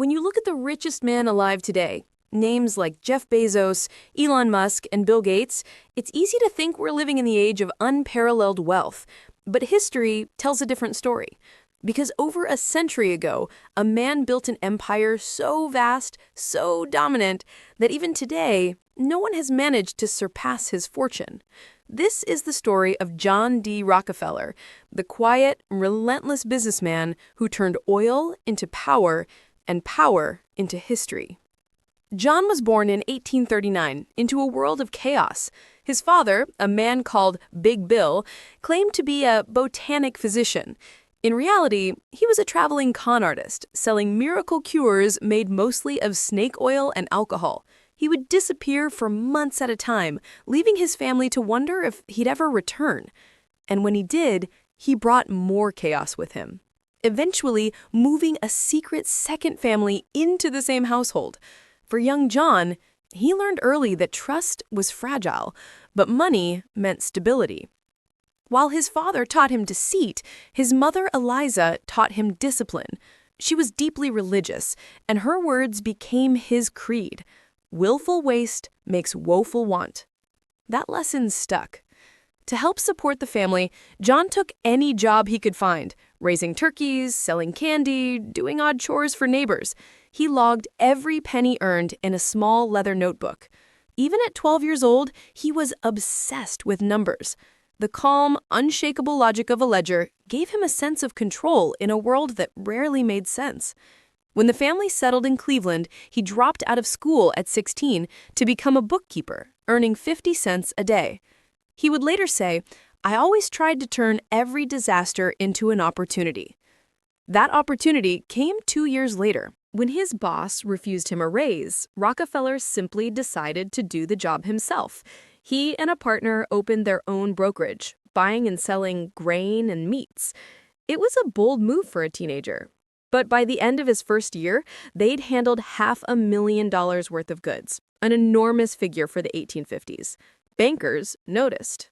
When you look at the richest man alive today, names like Jeff Bezos, Elon Musk, and Bill Gates, it's easy to think we're living in the age of unparalleled wealth. But history tells a different story. Because over a century ago, a man built an empire so vast, so dominant, that even today, no one has managed to surpass his fortune. This is the story of John D. Rockefeller, the quiet, relentless businessman who turned oil into power and power into history. John was born in 1839 into a world of chaos. His father, a man called Big Bill, claimed to be a botanic physician. In reality, he was a traveling con artist, selling miracle cures made mostly of snake oil and alcohol. He would disappear for months at a time, leaving his family to wonder if he'd ever return. And when he did, he brought more chaos with him, eventually moving a secret second family into the same household. For young John, he learned early that trust was fragile, but money meant stability. While his father taught him deceit, his mother Eliza taught him discipline. She was deeply religious, and her words became his creed. Willful waste makes woeful want. That lesson stuck. To help support the family, John took any job he could find, raising turkeys, selling candy, doing odd chores for neighbors. He logged every penny earned in a small leather notebook. Even at 12 years old, he was obsessed with numbers. The calm, unshakable logic of a ledger gave him a sense of control in a world that rarely made sense. When the family settled in Cleveland, he dropped out of school at 16 to become a bookkeeper, earning 50 cents a day. He would later say, "I always tried to turn every disaster into an opportunity." That opportunity came 2 years later. When his boss refused him a raise, Rockefeller simply decided to do the job himself. He and a partner opened their own brokerage, buying and selling grain and meats. It was a bold move for a teenager. But by the end of his first year, they'd handled $500,000 worth of goods, an enormous figure for the 1850s. Bankers noticed.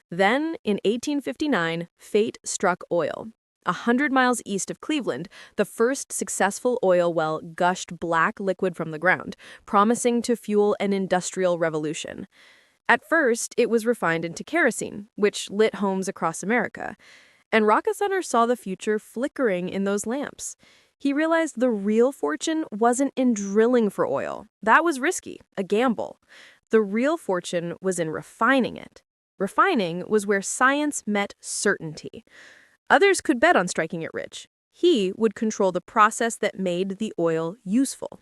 Then, in 1859, fate struck oil. 100 miles east of Cleveland, the first successful oil well gushed black liquid from the ground, promising to fuel an industrial revolution. At first, it was refined into kerosene, which lit homes across America. And Rockefeller saw the future flickering in those lamps. He realized the real fortune wasn't in drilling for oil. That was risky, a gamble. The real fortune was in refining it. Refining was where science met certainty. Others could bet on striking it rich. He would control the process that made the oil useful.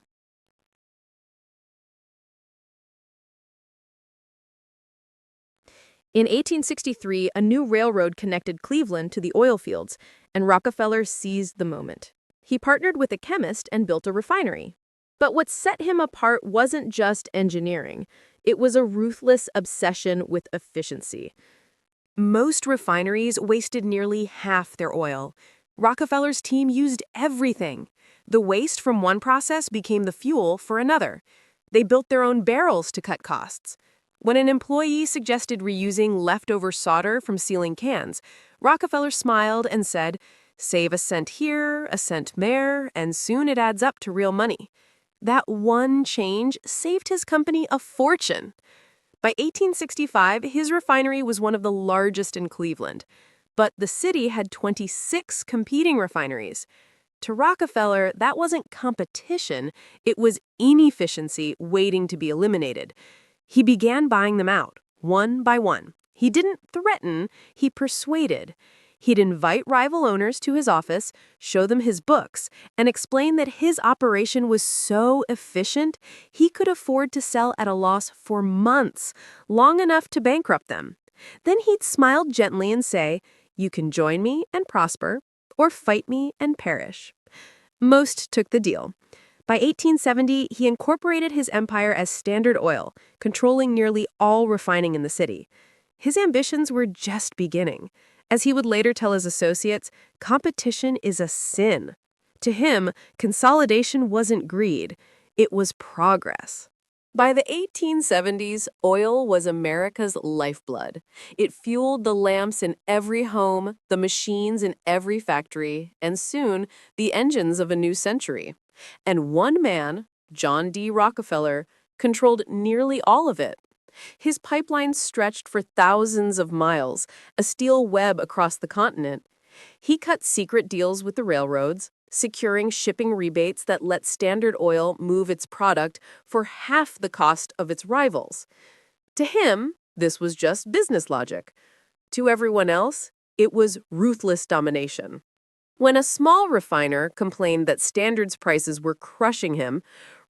In 1863, a new railroad connected Cleveland to the oil fields, and Rockefeller seized the moment. He partnered with a chemist and built a refinery. But what set him apart wasn't just engineering. It was a ruthless obsession with efficiency. Most refineries wasted nearly half their oil. Rockefeller's team used everything. The waste from one process became the fuel for another. They built their own barrels to cut costs. When an employee suggested reusing leftover solder from sealing cans, Rockefeller smiled and said, "Save a cent here, a cent there, and soon it adds up to real money." That one change saved his company a fortune. By 1865, his refinery was one of the largest in Cleveland, but the city had 26 competing refineries. To Rockefeller, that wasn't competition, it was inefficiency waiting to be eliminated. He began buying them out, one by one. He didn't threaten, he persuaded. He'd invite rival owners to his office, show them his books, and explain that his operation was so efficient, he could afford to sell at a loss for months, long enough to bankrupt them. Then he'd smile gently and say, "You can join me and prosper, or fight me and perish." Most took the deal. By 1870, he incorporated his empire as Standard Oil, controlling nearly all refining in the city. His ambitions were just beginning. As he would later tell his associates, competition is a sin. To him, consolidation wasn't greed, it was progress. By the 1870s, oil was America's lifeblood. It fueled the lamps in every home, the machines in every factory, and soon, the engines of a new century. And one man, John D. Rockefeller, controlled nearly all of it. His pipelines stretched for thousands of miles, a steel web across the continent. He cut secret deals with the railroads, securing shipping rebates that let Standard Oil move its product for half the cost of its rivals. To him, this was just business logic. To everyone else, it was ruthless domination. When a small refiner complained that Standard's prices were crushing him,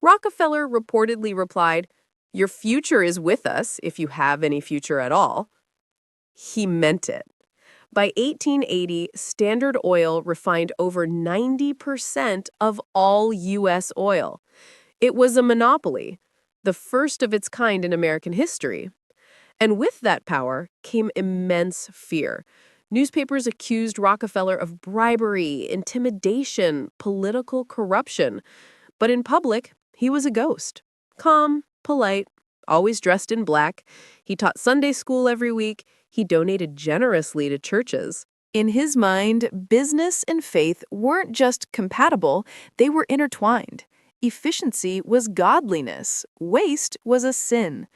Rockefeller reportedly replied, "Your future is with us, if you have any future at all." He meant it. By 1880, Standard Oil refined over 90% of all U.S. oil. It was a monopoly, the first of its kind in American history. And with that power came immense fear. Newspapers accused Rockefeller of bribery, intimidation, political corruption. But in public, he was a ghost. Calm, polite, always dressed in black. He taught Sunday school every week. He donated generously to churches. In his mind, business and faith weren't just compatible, they were intertwined. Efficiency was godliness, waste was a sin.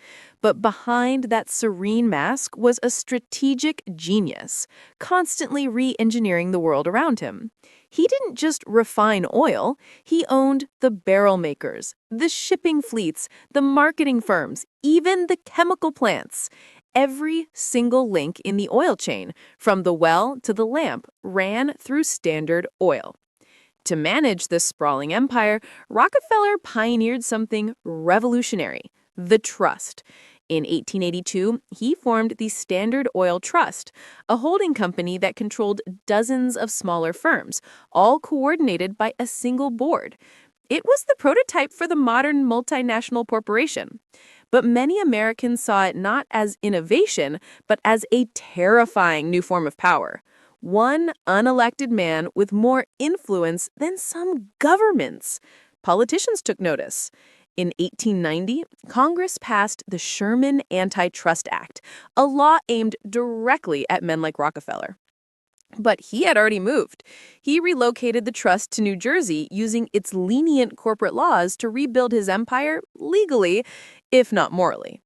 But behind that serene mask was a strategic genius, constantly re-engineering the world around him. He didn't just refine oil, he owned the barrel makers, the shipping fleets, the marketing firms, even the chemical plants. Every single link in the oil chain, from the well to the lamp, ran through Standard Oil. To manage this sprawling empire, Rockefeller pioneered something revolutionary: the trust. In 1882, he formed the Standard Oil Trust, a holding company that controlled dozens of smaller firms, all coordinated by a single board. It was the prototype for the modern multinational corporation. But many Americans saw it not as innovation, but as a terrifying new form of power. One unelected man with more influence than some governments. Politicians took notice. In 1890, Congress passed the Sherman Antitrust Act, a law aimed directly at men like Rockefeller. But he had already moved. He relocated the trust to New Jersey using its lenient corporate laws to rebuild his empire legally, if not morally.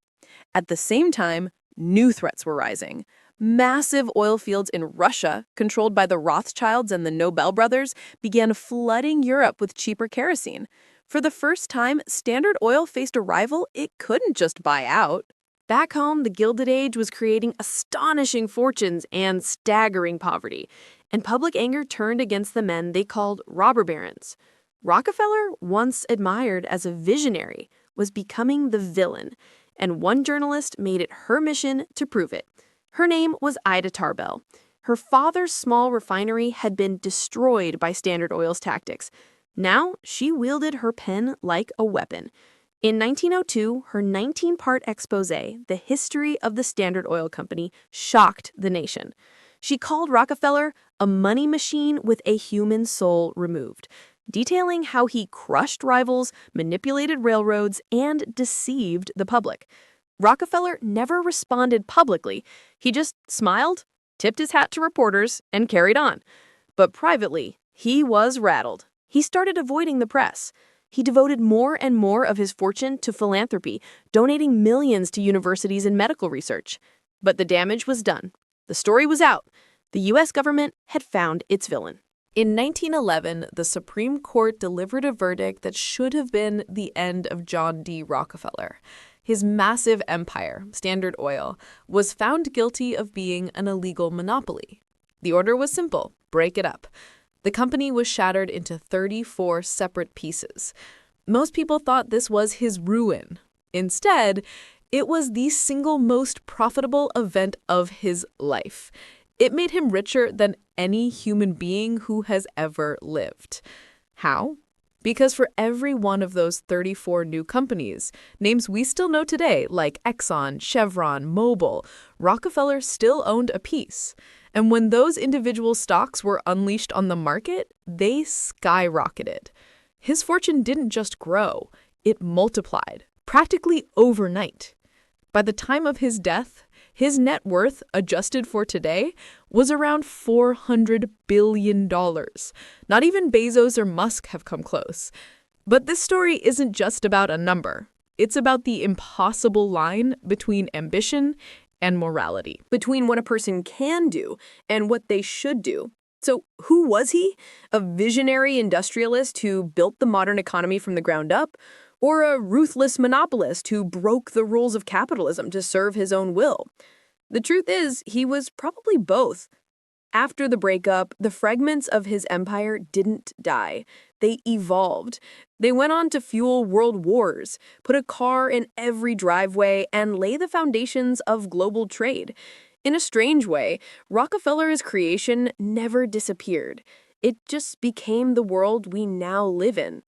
At the same time, new threats were rising. Massive oil fields in Russia, controlled by the Rothschilds and the Nobel brothers, began flooding Europe with cheaper kerosene. For the first time, Standard Oil faced a rival it couldn't just buy out. Back home, the Gilded Age was creating astonishing fortunes and staggering poverty, and public anger turned against the men they called robber barons. Rockefeller, once admired as a visionary, was becoming the villain, and one journalist made it her mission to prove it. Her name was Ida Tarbell. Her father's small refinery had been destroyed by Standard Oil's tactics. Now she wielded her pen like a weapon. In 1902, her 19-part exposé, The History of the Standard Oil Company, shocked the nation. She called Rockefeller a money machine with a human soul removed, detailing how he crushed rivals, manipulated railroads, and deceived the public. Rockefeller never responded publicly. He just smiled, tipped his hat to reporters, and carried on. But privately, he was rattled. He started avoiding the press. He devoted more and more of his fortune to philanthropy, donating millions to universities and medical research. But the damage was done. The story was out. The U.S. government had found its villain. In 1911, the Supreme Court delivered a verdict that should have been the end of John D. Rockefeller. His massive empire, Standard Oil, was found guilty of being an illegal monopoly. The order was simple: break it up. The company was shattered into 34 separate pieces. Most people thought this was his ruin. Instead, it was the single most profitable event of his life. It made him richer than any human being who has ever lived. How? Because for every one of those 34 new companies, names we still know today like Exxon, Chevron, Mobil, Rockefeller still owned a piece. And when those individual stocks were unleashed on the market, they skyrocketed. His fortune didn't just grow, it multiplied. practically overnight. By the time of his death, his net worth, adjusted for today, was around $400 billion. Not even Bezos or Musk have come close. But this story isn't just about a number. It's about the impossible line between ambition and morality. Between what a person can do and what they should do. So who was he? A visionary industrialist who built the modern economy from the ground up? Or a ruthless monopolist who broke the rules of capitalism to serve his own will? The truth is, he was probably both. After the breakup, the fragments of his empire didn't die. They evolved. They went on to fuel world wars, put a car in every driveway, and lay the foundations of global trade. In a strange way, Rockefeller's creation never disappeared. It just became the world we now live in.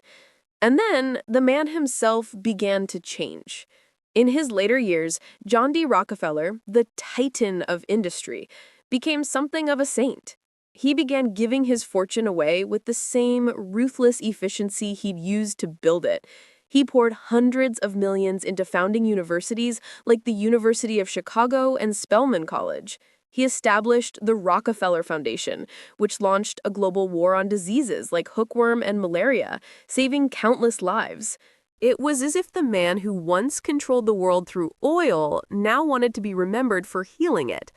And then the man himself began to change. In his later years, John D. Rockefeller, the titan of industry, became something of a saint. He began giving his fortune away with the same ruthless efficiency he'd used to build it. He poured hundreds of millions into founding universities like the University of Chicago and Spelman College. He established the Rockefeller Foundation, which launched a global war on diseases like hookworm and malaria, saving countless lives. It was as if the man who once controlled the world through oil now wanted to be remembered for healing it.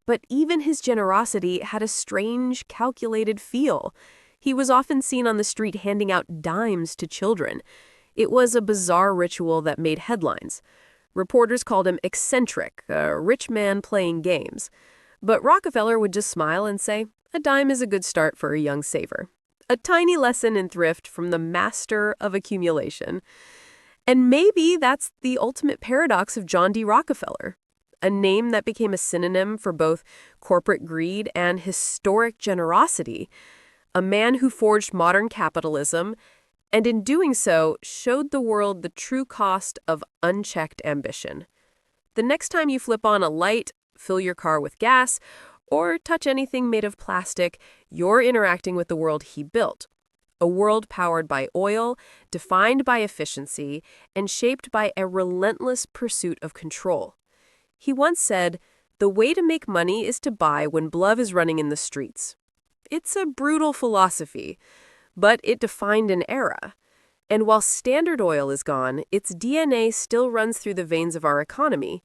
But even his generosity had a strange, calculated feel. He was often seen on the street handing out dimes to children. It was a bizarre ritual that made headlines. Reporters called him eccentric, a rich man playing games. But Rockefeller would just smile and say, "A dime is a good start for a young saver." A tiny lesson in thrift from the master of accumulation. And maybe that's the ultimate paradox of John D. Rockefeller. A name that became a synonym for both corporate greed and historic generosity. A man who forged modern capitalism, and in doing so, showed the world the true cost of unchecked ambition. The next time you flip on a light, fill your car with gas, or touch anything made of plastic, you're interacting with the world he built. A world powered by oil, defined by efficiency, and shaped by a relentless pursuit of control. He once said, "The way to make money is to buy when blood is running in the streets." It's a brutal philosophy, but it defined an era. And while Standard Oil is gone, its DNA still runs through the veins of our economy.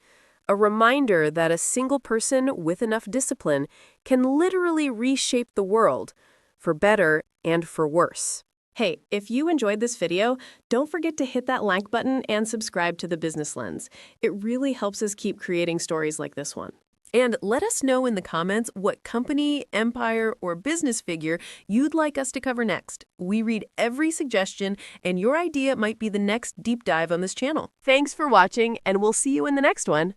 A reminder that a single person with enough discipline can literally reshape the world, for better and for worse. Hey, if you enjoyed this video, don't forget to hit that like button and subscribe to The Business Lens. It really helps us keep creating stories like this one. And let us know in the comments what company, empire, or business figure you'd like us to cover next. We read every suggestion, and your idea might be the next deep dive on this channel. Thanks for watching, and we'll see you in the next one.